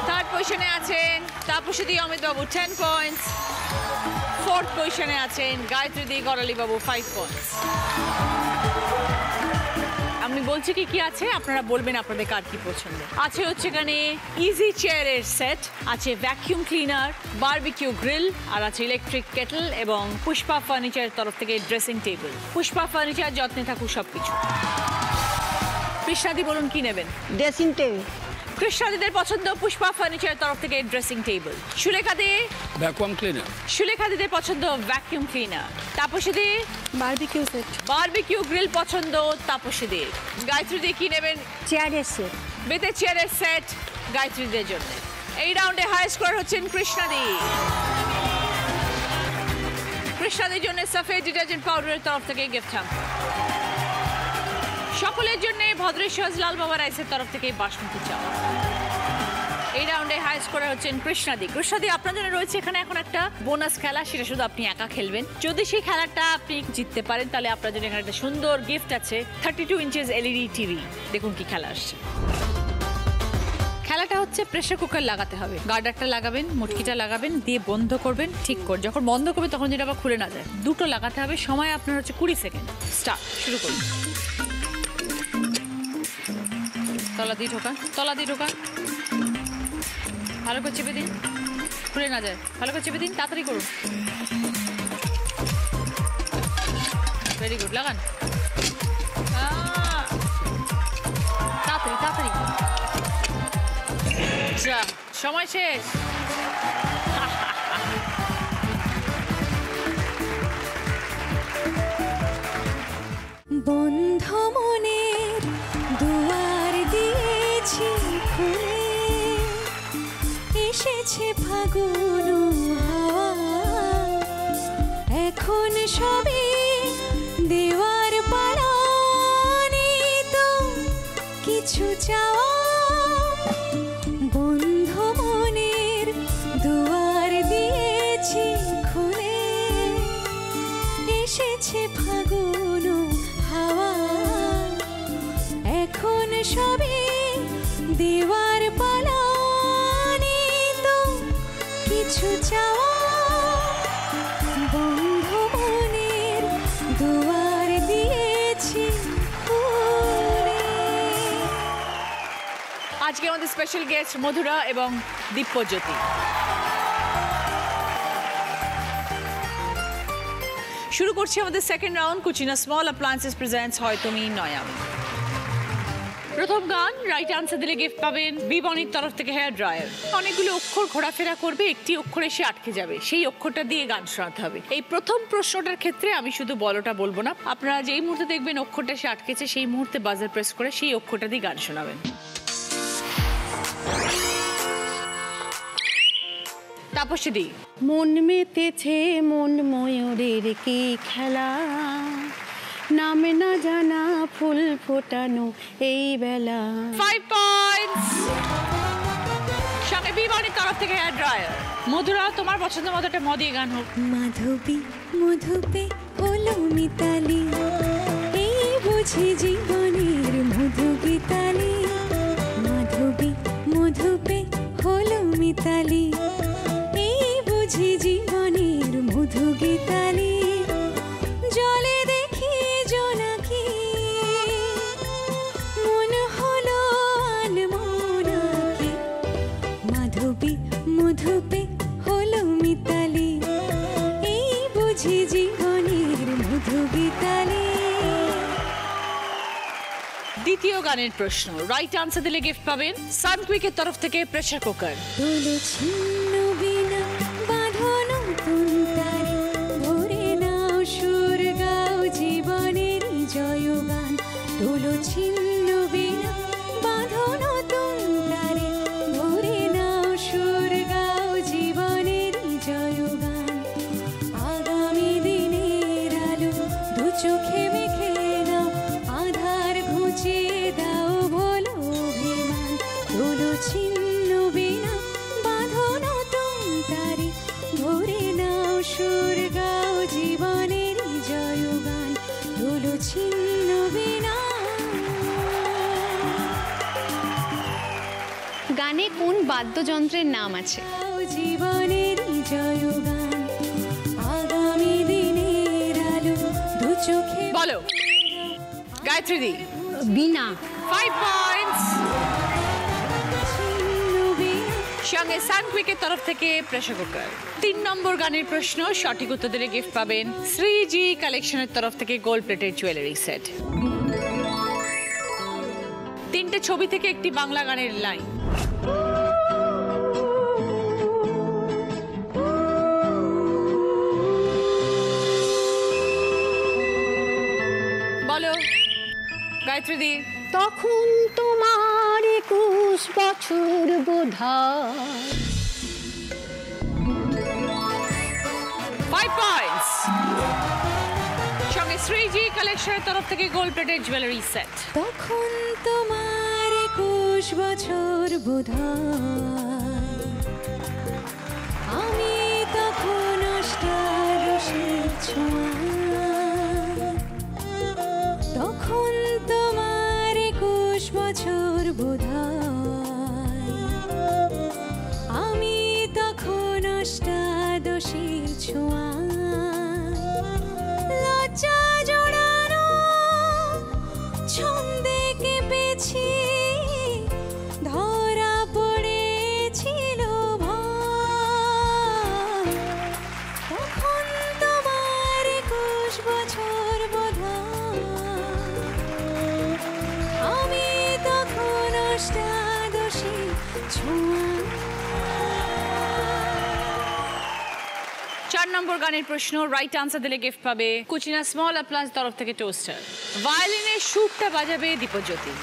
থার্ড পজিশনে আছেন তাপসী দি, অমিত বাবু 10 পয়েন্টস। ফোর্থ পজিশনে আছেন গায়ত্রী দি, গড়ালি বাবু 5 পয়েন্টস। আমি বলছি কি কি আছে, আপনারা বলবেন আপনাদের কার কি পছন্দ আছে। হচ্ছে এখানে ইজি চেয়ারের সেট আছে, ভ্যাকিউম ক্লিনার, বারবিকিউ গ্রিল, আর আছে ইলেকট্রিক কেটল এবং পুষ্পা ফার্নিচারের তরফ থেকে ড্রেসিং টেবিল। পুষ্পা ফার্নিচার, যত্নে থাকুক সবকিছু। কৃষ্ণাদি বলুন কি নেবেন? Dressing table. কৃষ্ণাদিদের পছন্দ পুষ্পা ফার্নিচারের তরফ থেকে ড্রেসিং টেবিল। সুলেখাদি, ভ্যাকুয়াম ক্লিনার। সুলেখাদিদের পছন্দ ভ্যাকিউম ক্লিনার। তাপসীদি, বারবিকিউ সেট। বারবিকিউ গ্রিল পছন্দ তাপসীদের। গায়ত্রীদি কি নেবেন? চেয়ারের সেট। বেতের চেয়ারের সেট গায়ত্রীদের জন্য। এই রাউন্ডে হাই স্কোর হচ্ছেন কৃষ্ণাদি। কৃষ্ণাদির জন্য সফেদ ডিটারজেন্ট পাউডারের তরফ থেকে গিফট হ্যাম্পার। সকলের জন্য ভদ্রেশ্বর লাল বাবা রাইসের তরফ থেকে বাসমতি চাল। এই রাউন্ডে হাই স্কোরার হচ্ছেন কৃষ্ণাদি। কৃষ্ণাদি, আপনার জন্য রয়েছে এখানে এখন একটা বোনাস খেলা, সেটা শুধু আপনি একা খেলবেন। যদি সেই খেলাটা আপনি জিততে পারেন তাহলে আপনার জন্য এখানে একটা সুন্দর গিফট আছে, 32 ইঞ্চেস LED টিভি। দেখুন কি খেলা আসছে। খেলাটা হচ্ছে প্রেসার কুকার লাগাতে হবে, গার্ডারটা লাগাবেন, মুটকিটা লাগাবেন, দিয়ে বন্ধ করবেন ঠিক করে। যখন বন্ধ করবে তখন যেটা আবার খুলে না যায়, দুটো লাগাতে হবে। সময় আপনার হচ্ছে 20 সেকেন্ড। স্টার্ট, শুরু করুন। তলা দিয়ে ঢোকা, তলা দিয়ে ঢোকা, ভালো করে চেপে দিন, খুলে না যায়, ভালো করে চেপে দিন, তাড়াতাড়ি করুন। ভেরি গুড, লাগান তাড়াতাড়ি তাড়াতাড়ি। যা, সময় শেষ। বন্ধ মনের দুয়ার দিয়েছি খুলে, এসেছে ফাগুন হাওয়া, এখন সবে দেওয়ার পালা, নেই তো কিছু চাওয়া। বন্ধ মনের দুয়ার দিয়েছি খুলে, এসেছে ফাগুন হাওয়া, এখন সবে দেওয়ার পালা, নেই তো কিছু চাওয়া। বন্ধ মনের দুয়ার দিয়েছি খুলে। আজকে আমাদের স্পেশাল গেস্ট মধুরা এবং দীপ্যজ্যোতি। শুরু করছি আমাদের second round, Cucina small appliances presents হয় তুমি নয় আমি। প্রথম গান, রাইট আনসার দিলে গিফট পাবেন বিবনির তরফ থেকে হেয়ার ড্রায়ার। অনেকগুলো অক্ষর ঘোরাফেরা করবে, একটি অক্ষর এসে আটকে যাবে, সেই অক্ষরটা দিয়ে গান শোনাতে হবে। এই প্রথম প্রশ্নটার ক্ষেত্রে আমি শুধু বলটা বলবো না, আপনারা যেই মুহূর্তে দেখবেন অক্ষরটা এসে আটকেছে সেই মুহূর্তে বাজার প্রেস করে সেই অক্ষরটা দিয়ে গান শোনাবেন। তাপসী দি, মন মেতেছে মন ময়ূরের কি খেলা, নাম না জানা ফুল ফোটানো এই বেলা। 5 পয়েন্টস। সঙ্গে বিবনির তরফ থেকে হেয়ার ড্রায়ার। মধুরা, তোমার পছন্দ মতো একটা মদিয়ে গান হোক। মাধবী মধুপে হলো মিতালি, এই বুঝি জীবনের মধু গীতালি। মাধবী মধুপে হলো মিতালি, এই বুঝি জীবনের মধু গীতালি। জলে দেখি জল মিতালি। দ্বিতীয় গানের প্রশ্ন, রাইট আনসার দিলে গিফট পাবেন সানকুইকের তরফ থেকে প্রেসার কুকার। দোলো ছিন্ন বিনা বাঁধো নতুন তারে, ভরে নাও সুর গাও জীবনের জয়গান। দোলো ছিন্ন বিনা বাঁধো নতুন তারে, ভরে নাও সুর গাও জীবনের জয়গান। আগামী দিনের আলো দু চোখে মেখে নাও, আধার ঘুচিয়ে দাও বলো অভিমান। দোলো ছিন্ন বিনা বাঁধো নতুন তারে, ভরে নাও সুর গাও জীবনের জয়গান। দোলো ছিন্ন বিনা। গানে কোন বাদ্যযন্ত্রের নাম আছে? জীবনের জয়গান। আগামী দিনের আলো দু চোখে। বলো গায়ত্রী দি। বিনা। 5 পয়েন্টস। সঙ্গে সানকুইকের তরফ থেকে প্রেসার কুকার। 3 নম্বর গানের প্রশ্ন, সঠিক উত্তর দিলে গিফট পাবেন শ্রীজি কালেকশনের তরফ থেকে গোল্ড প্লেটেড জুয়েলারি সেট। 3টে ছবি থেকে একটি বাংলা গানের লাইন। বলো গায়ত্রী দি। তখন তোমার 21 বছর বোধহয়। 5 পয়েন্টস। সঙ্গে শ্রীজি কালেকশনের তরফ থেকে গোল্ড প্লেটেড জুয়েলারি সেট। তখন তোমার 21 বছর বোধহয়, আমি তখন অষ্টাদশের ছোঁয়া। তখন তোমার 21 বছর বোধহয়, আমি তখন অষ্টাদশের ছোঁয়া। লজ্জা জড়ানো ছন্দে কেঁপেছি, ধরা পড়েছিল ভয়। তখন তোমার 21 বছর বোধহয়, আমি তখন অষ্টাদশী ছোঁয়া। 4 নম্বর গানের প্রশ্ন, রাইট আনসার দিলে গিফট পাবে কুচিনা স্মল অ্যাপ্লায়েন্স তরফ থেকে টোস্টার। ভায়োলিনের সুরটা বাজাবে দীপজ্যোতি।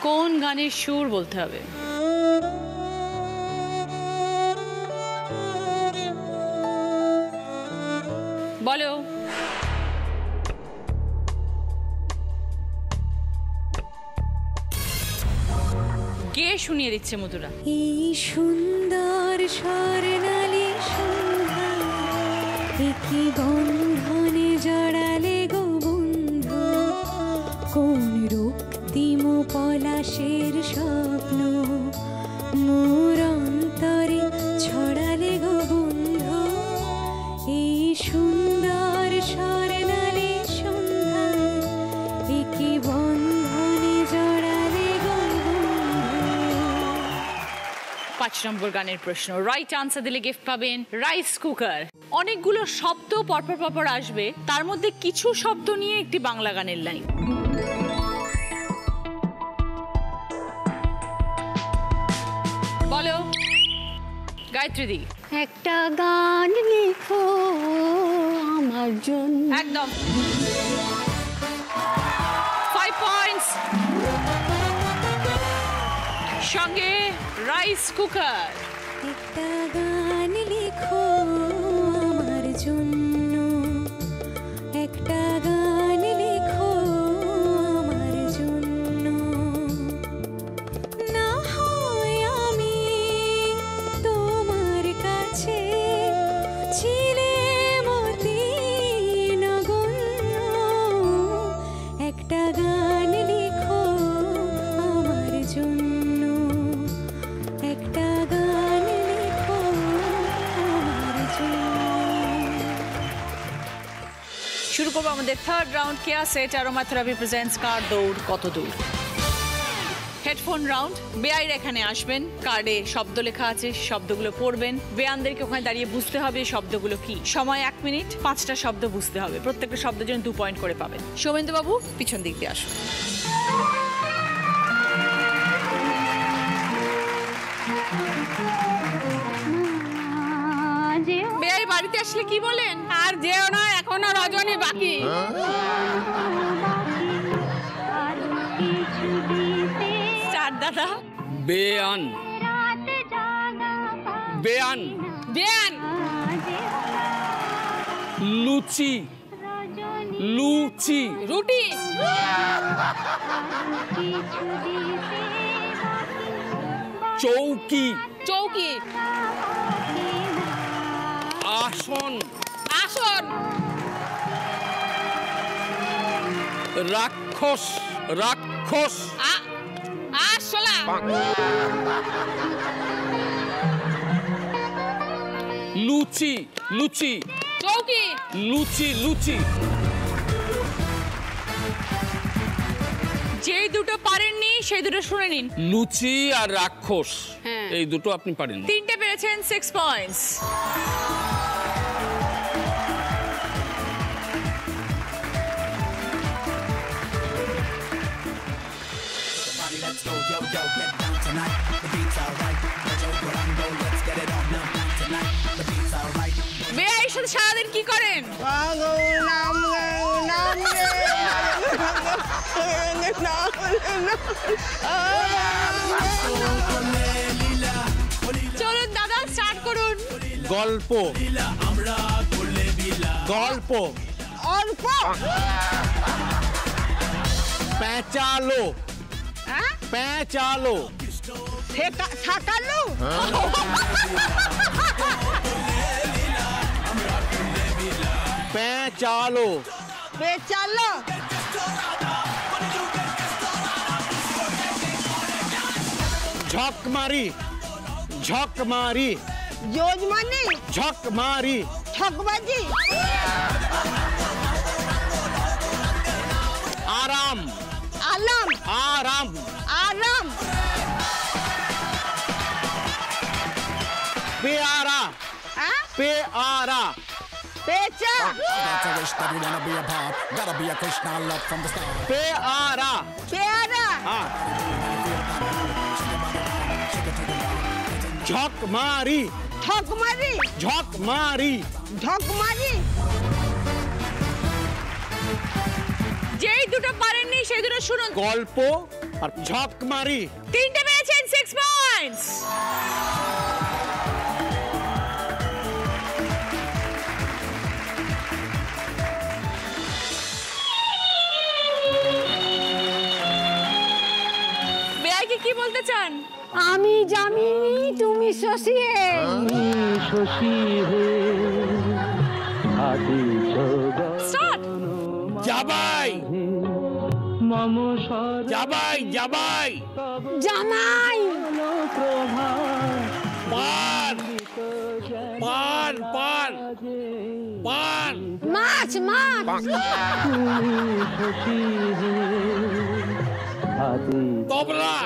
কোন গানের সুর বলতে হবে? বলো। কে শুনিয়ে দিচ্ছে মধুরা? এই সুন্দর স্বর্ণালী সন্ধ্যা, কি বন্ধনে জড়ালে গো বন্ধু, কোন রক্তিম পলাশের স্বপ্ন মোর অন্তরে ছড়ালে গো বন্ধু। এই সুন্দর স্বর্ণালী সন্ধ্যা, কি বন্ধনে জড়ালে গো বন্ধু। 5 নম্বর গানের প্রশ্ন, রাইট আনসার দিলে গিফট পাবেন রাইস কুকার। অনেকগুলো শব্দ পরপর পরপর আসবে, তার মধ্যে কিছু শব্দ নিয়ে একটি বাংলা গানের লাইন। বলো গায়ত্রী দি। একটা গান লিখো আমার জন্য। একদম। 5 পয়েন্টস। সঙ্গে রাইস কুকার। একটা গান লিখো আমার জন্য, একটা গান লিখো আমার জন্য। না হয় আমি তোমার কাছে শুরু করবো আমাদের থার্ড রাউন্ড কেয়া সেট অ্যারোমা থেরাপি প্রেজেন্টস কার দৌড় কত দূর। Headphone round. বেআইর এখানে আসবেন, কার্ডে শব্দ লেখা আছে, শব্দগুলো পড়বেন। বেয়ানদেরকে ওখানে দাঁড়িয়ে বুঝতে হবে শব্দগুলো কি। সময় 1 মিনিট, 5টা শব্দ বুঝতে হবে। প্রত্যেকটা শব্দের জন্য 2 পয়েন্ট করে পাবেন। সৌমেন্দু বাবু পিছন দিক দিয়ে আসুন। বেআই বাড়িতে আসলে কি বলেন? আর যেও না, এখনো রজনী বাকি। স্টার্ট দাদা। বেয়ান বেয়ান বেয়ান। লুচি লুচি রুটি। চৌকি চৌকি। আসন আসন। রাক্ষস রাক্ষস আরশোলা। লুচি লুচি চৌকি। লুচি লুচি যেই দুটো পারেননি সেই দুটো শুনে নিন। লুচি আর রাক্ষস, হ্যাঁ। এই দুটো আপনি পারেন। 3টে পেরেছেন, 6 পয়েন্টস। বেআইয়ের সাথে সারাদিন কি করেন? চলুন দাদা স্টার্ট করুন। গল্প গল্প অল্প। পেঁচালো পেঁচালো থাকালো। পেঁচালো বেচালো। ঝকমারি ঝকমারি যোজমানি। ঝকমারি ঠকবাজি। আরাম আলাম। আরাম আরাম। পেয়ারা পেয়ারা পেঁচা। পেয়ারা পেয়ারা। ঝকমারি ঠকমারি। ঝকমারি ঢকমারি। যেই দুটো পারেননি সেই দুটো শুনুন। গল্প আর ঝকমারি। 3টে পেয়েছেন, 6 পয়েন্টস। বেআইকে কি বলতে চান? আমি জামিনী তুমি শশিয়ে। স্টার্ট। জামাই জামাই জামাই জামাই। পান পান পান পান মাছ মাছ। তবলা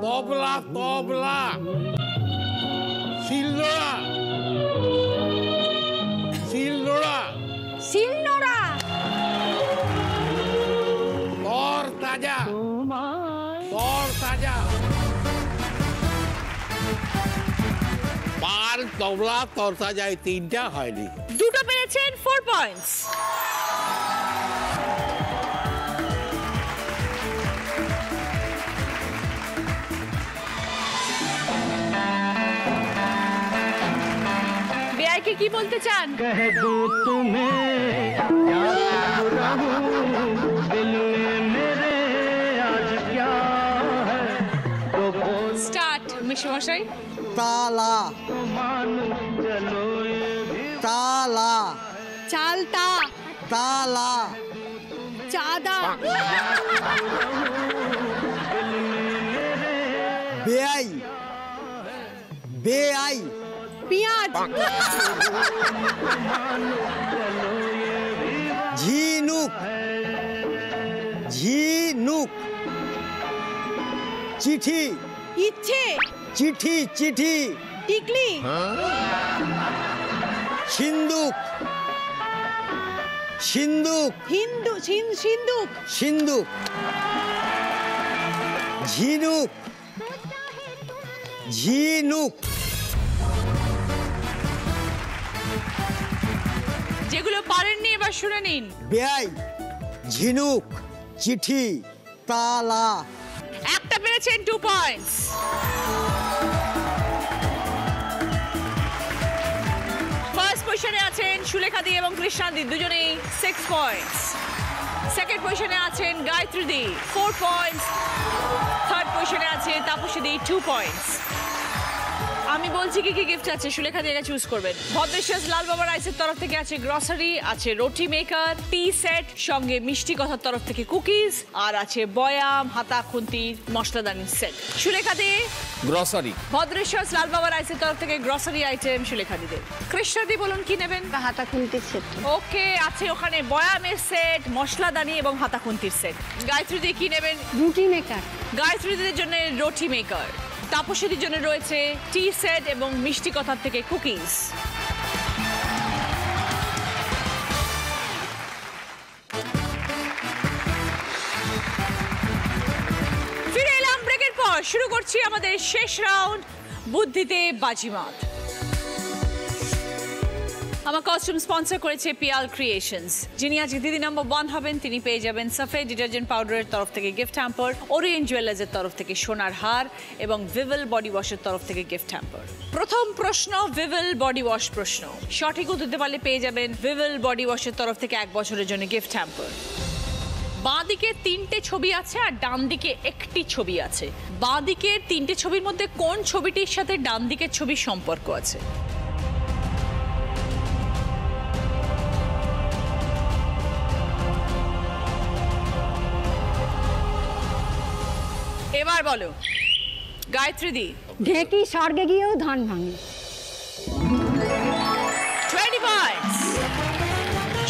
তবলা তবলা শিলনোড়া শিলনোড়া শিলনোড়া। তর তাজা তর তাজা পান তবলা তর তাজা, এই 3টা হয়নি। দুটো পেরেছেন, 4 পয়েন্টস। বেআইকে কি বলতে চান? স্টার্ট মিশমশাই। তালা তালা চালতা। তালা চাঁদা। বেআই বেআই পেঁয়াজ। ঝিনুক ঝিনুক চিঠি ইচ্ছে চিঠি চিঠি টিকলি সিন্দুক সিন্দুক সিন্দুক সিন্দুক ঝিনুক ঝিনুক যেগুলো পারেননি এবার শুনে নিন। বেয়াই ঝিনুক চিঠি তালা। একটা পেরেছেন 2 পয়েন্টস। ফার্স্ট পজিশনে আছেন সুলেখা দি এবং কৃষ্ণাদি, দুজনেই 6 পয়েন্টস। সেকেন্ড পজিশনে আছেন গায়ত্রী দি 4 পয়েন্টস। থার্ড পজিশনে আছে তাপসী দি 2 পয়েন্টস। আমি বলছি কি কি গিফট আছে, সুলেখা দিয়ে চুজ করবেন। ভদ্রেশ্বর লাল বাবা রাইসের তরফ থেকে আছে গ্রসারি, আছে রুটি মেকার, টি সেট, সঙ্গে মিষ্টি কথার তরফ থেকে কুকিজ, আর আছে বয়াম, হাতা খুন্তির মশলাদানির সেট। সুলেখা দিয়ে গ্রসারি। ভদ্রেশ্বর লাল বাবা রাইসের তরফ থেকে গ্রসারি আইটেম সুলেখা দিতে। কৃষ্ণাদি বলুন কি নেবেন? হাতা খুন্তির সেট। ওকে, আছে ওখানে বয়ামের সেট, মশলাদানি এবং হাতা খুন্তির সেট। গায়ত্রী দিয়ে কি নেবেন? রুটি মেকার। গায়ত্রীদের জন্য রুটি মেকার। তাপসীদের জন্য রয়েছে টি সেট এবং মিষ্টি কথার থেকে কুকিজ। ফিরে এলাম ব্রেকের পর, শুরু করছি আমাদের শেষ রাউন্ড, বুদ্ধিতে বাজিমাত। আমার কস্টিউম স্পন্সর করেছে পিয়াল ক্রিয়েশনস। যিনি আজকে দিদি নাম্বার 1 হবেন তিনি পেয়ে যাবেন সফেদ ডিটারজেন্ট পাউডারের তরফ থেকে গিফট হ্যাম্পার, ওরিয়েন্ট জুয়েলার্সের তরফ থেকে সোনার হার এবং ভিভেল বডি ওয়াশের তরফ থেকে গিফট হ্যাম্পার। প্রথম প্রশ্ন ভিভেল বডি ওয়াশ প্রশ্ন। সঠিক উত্তর দিতে পারলে পেয়ে যাবেন ভিভেল বডি ওয়াশের তরফ থেকে 1 বছরের জন্য গিফট হ্যাম্পার। বাঁ দিকে 3টে ছবি আছে আর ডান দিকে একটি ছবি আছে। বাঁ দিকের 3টে ছবির মধ্যে কোন ছবিটির সাথে ডান দিকের ছবির সম্পর্ক আছে? এবার বলো গায়ত্রী দি। ঢেকি স্বর্গে গিয়েও ধান ভাঙে। 20 পয়েন্টস।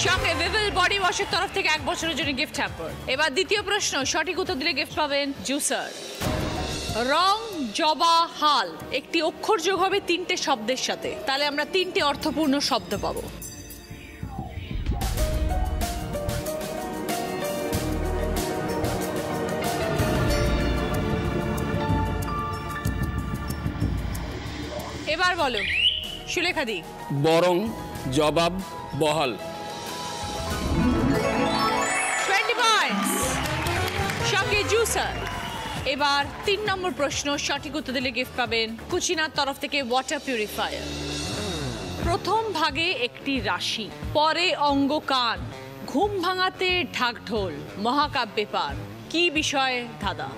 সঙ্গে ভিভেল বডি ওয়াশের তরফ থেকে 1 বছরের জন্য গিফট হ্যাম্পার। এবার দ্বিতীয় প্রশ্ন, সঠিক উত্তর দিলে গিফট পাবেন জুসার। রং, জবা, হাল একটি অক্ষর যোগ হবে 3টে শব্দের সাথে, তাহলে আমরা 3টে অর্থপূর্ণ শব্দ পাবো। এবার বলো সুলেখা দি। বরং, জবাব, বহাল। 20 পয়েন্টস। সঙ্গে জুসার। এবার 3 নম্বর প্রশ্ন, সঠিক উত্তর দিলে গিফট পাবেন কুচিনার তরফ থেকে ওয়াটার পিউরিফায়ার। প্রথম ভাগে একটি রাশি, পরে অঙ্গ কান, ঘুম ভাঙাতে ঢাকঢোল, মহাকাব্যে পার, কি বিষয় ধাঁধা?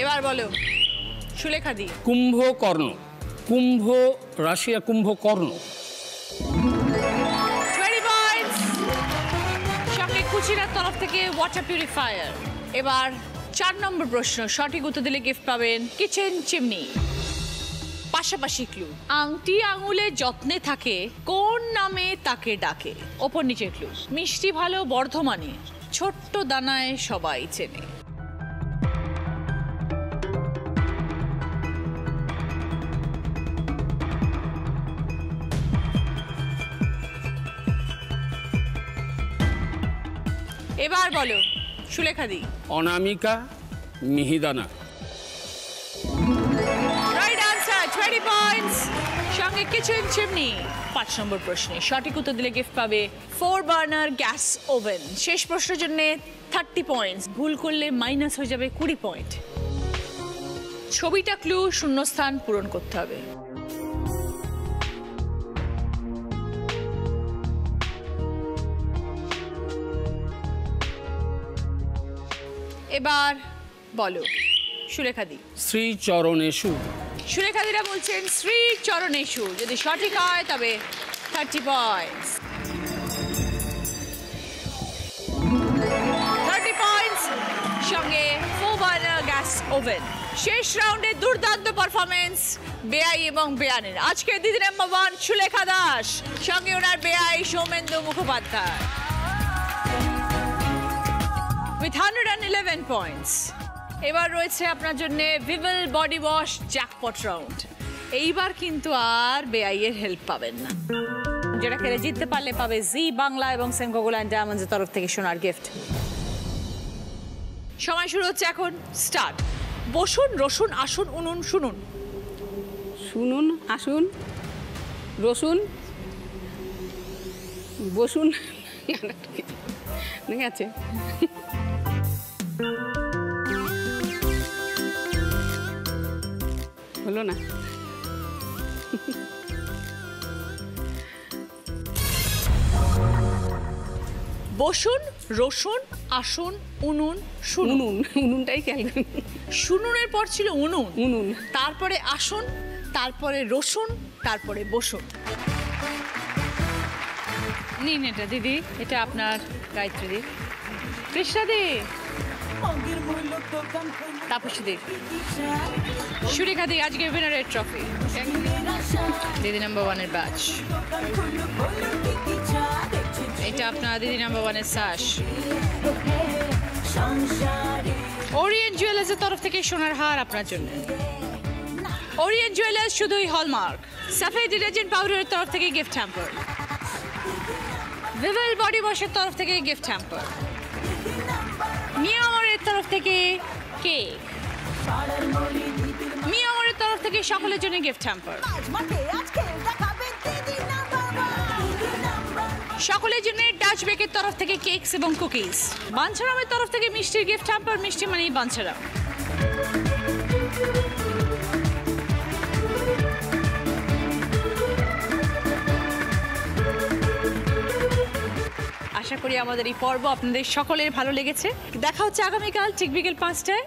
এবার বলো সুলেখা দি। কুম্ভকর্ণ। কুম্ভ রাশি আর কুম্ভকর্ণ। 20 পয়েন্টস। সঙ্গে কুচিনার তরফ থেকে ওয়াটার পিউরিফায়ার। এবার 4 নম্বর প্রশ্ন, সঠিক উত্তর দিলে গিফট পাবেন কিচেন চিমনি। পাশাপাশি ক্লু, আংটি আঙুলে যত্নে থাকে, কোন নামে তাকে ডাকে? ওপর নিচে ক্লু। মিষ্টি ভালো বর্ধমানে, ছোট্ট দানায় সবাই চেনে। এবার বলো Sulekha di. Anamika, mihidana. Right answer, 20 points. সঙ্গে কিচেন চিমনি। 5 নম্বর প্রশ্নে সঠিক উত্তর দিলে গিফট পাবে 4 বার্নার গ্যাস ওভেন। শেষ প্রশ্নের জন্য 30 পয়েন্টস, ভুল করলে মাইনাস হয়ে যাবে 20 পয়েন্ট। ছবিটা ক্লু, শূন্যস্থান পূরণ করতে হবে। এবার বলো সুলেখা দি। শ্রী চরণেষু। সুলেখা দিরা বলছেন শ্রী চরণেষু। যদি সঠিক হয় তবে 30 পয়েন্টস। 30 পয়েন্টস। সঙ্গে ওভেন। শেষ রাউন্ডে দুর্দান্ত পারফরমেন্স বেআই এবং বেয়ানের। আজকে দিদি নাম্বার 1 সুলেখা দাস, সঙ্গে ওনার বেআই সৌমেন্দু মুখোপাধ্যায় উইথ 111 পয়েন্টস। এবার রয়েছে আপনার জন্য Vivel body wash jackpot round. এইবার কিন্তু আর বেআইয়ের হেল্প পাবেন না। যেটা খেলে জিততে পারলে পাবে জি বাংলা এবং সেনকো গোল্ড ডায়মন্ডসের তরফ থেকে সোনার গিফট। সময় শুরু হচ্ছে এখন, স্টার্ট। বসুন, রসুন, আসুন, উনুন, শুনুন। শুনুন, আসুন, রসুন, বসুন, ঠিক আছে। হলো না? বসুন, রসুন, আসুন, উনুন, শুনুন। উনুনটাই খেয়াল করুন। শুনুনের পর ছিল উনুন, উনুন, তারপরে আসুন, তারপরে রসুন, তারপরে বসুন। নিন এটা দিদি, এটা আপনার গায়ত্রী দি, কৃষ্ণা দি, তাপসী দি, সুরেখা দি, আজকে উইনারের ট্রফি দিদি নাম্বার 1 এর ব্যাচ। এটা আপনার দিদি নাম্বার 1 এর সাশ। ওরিয়েন্ট জুয়েলার্সের তরফ থেকে সোনার হার আপনার জন্য। ওরিয়েন্ট জুয়েলার্স শুধুই হলমার্ক। সাফাই ডিটারজেন্ট পাউডারের তরফ থেকে গিফট হ্যাম্পার। ভিভেল বডি ওয়াশের তরফ থেকে গিফট হ্যাম্পার। মিয়ামরের তরফ থেকে কেক। মিয়ামরের তরফ থেকে সকলের জন্য গিফট হ্যাম্পার। সকলের জন্য ডাচ বেকের তরফ থেকে কেকস এবং কুকিজ। বাঞ্ছারামের তরফ থেকে মিষ্টির গিফট হ্যাম্পার, মিষ্টি মানেই বাঞ্ছারাম। আশা করি আমাদের এই পর্ব আপনাদের সকলের ভালো লেগেছে। দেখা হচ্ছে আগামীকাল ঠিক বিকেল 5টায়।